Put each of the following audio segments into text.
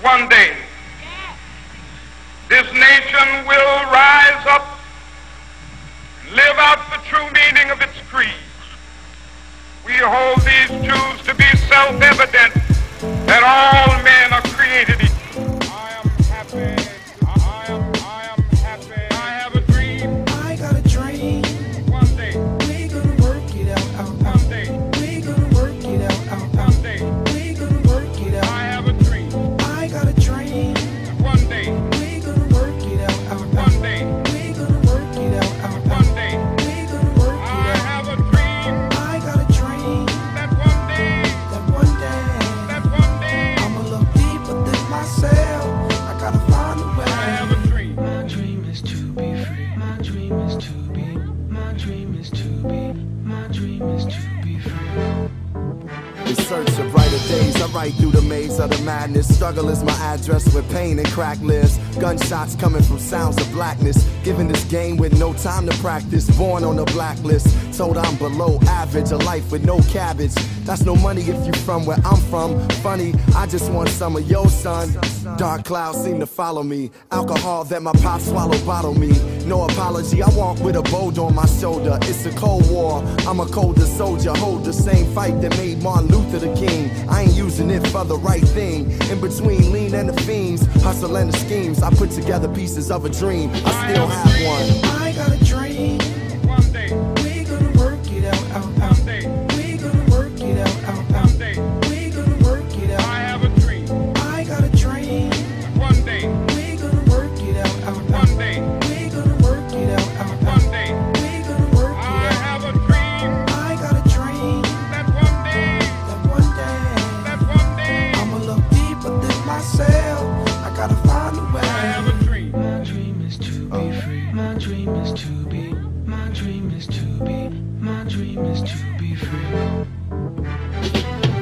one day this nation will rise up and live out the true meaning of its creed. We hold these truths to be self-evident, that all men are created equal. I am happy. I am happy. I have a dream. I got a dream. One day. We gonna work it out. One day. We gonna work it out. One day. We gonna work it out. I have a dream. I got a dream. One day. We gonna work it out. One day. We gonna work it out. One day. We gonna work it I out. have a dream. I got a dream. That one day. That one day. That one day. I'ma look deeper than myself. I gotta find a way. I have a dream. My dream is to be free. My dream is to be. My dream is to be. My dream is to be free. In search of brighter days, I ride through the maze of the madness. Struggle is my address where pain and crack lives. Gunshots coming from sounds of blackness. Given this game with no time to practice. Born on the blacklist, told I'm below average. A life with no cabbage. That's no money if you from where I'm from. Funny, I just want some of your son. Dark clouds seem to follow me. Alcohol that my pop swallowed bottle me. No apology, I walk with a boulder on my shoulder. It's a cold war, I'm a colder soldier. Hold the same fight that made Martin Luther the king. I ain't using it for the right thing. In between lean and the fiends, hustle and the schemes, I put together pieces of a dream. I still have one. I got a dream. One day. We gonna work it out. One day. We gonna work it out. One day. We gonna work it out. I have a dream. I got a dream. One day. We gonna work it out. One day. We gonna work it out. One day. We gonna work it I out. have a dream. I got a dream. That one day. That one day. That one day. I'ma look deeper than myself. I gotta find a way. I have a dream. My dream is to be free. My dream is to be. My dream is to be. My dream is to be free.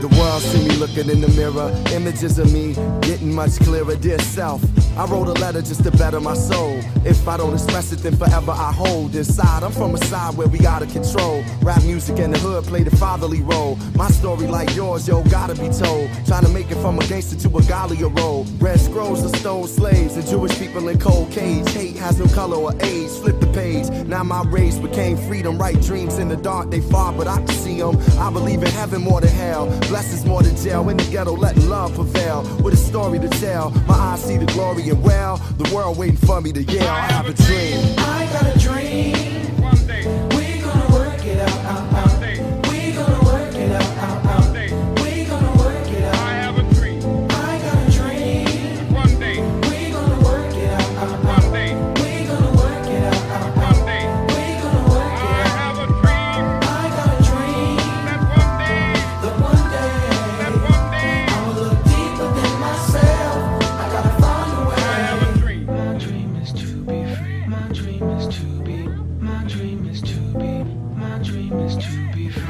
The world see me looking in the mirror, images of me getting much clearer. Dear self, I wrote a letter just to better my soul. If I don't express it, then forever I hold inside. I'm from a side where we gotta control. Rap music and the hood play the fatherly role. My story like yours, yo, gotta be told. Trying to make it from a gangster to a Galia role. Red scrolls of stole slaves and Jewish people in cold cage. Hate has no color or age. Flip the page. Now my race became freedom. Right dreams in the dark, they far, but I can see them. I believe in heaven more than hell. Blessings more than jail. In the ghetto, letting love prevail. With a story to tell. My eyes see the glory and well, the world waiting for me to yell. I have a dream. I got a dream. One day. We gonna work it out. One day. We gonna work it out. One day. We gonna work it out. I have a dream. I got a dream. One day. We gonna work it out. One day. We gonna work it out. One day. We gonna work I it out. have a dream. I got a dream. That one day. That one day. That one day. I'ma look deeper than myself. I gotta find a way. I have a dream. My dream is to be free. My dream is to be. My dream is to be. My dream is to be free.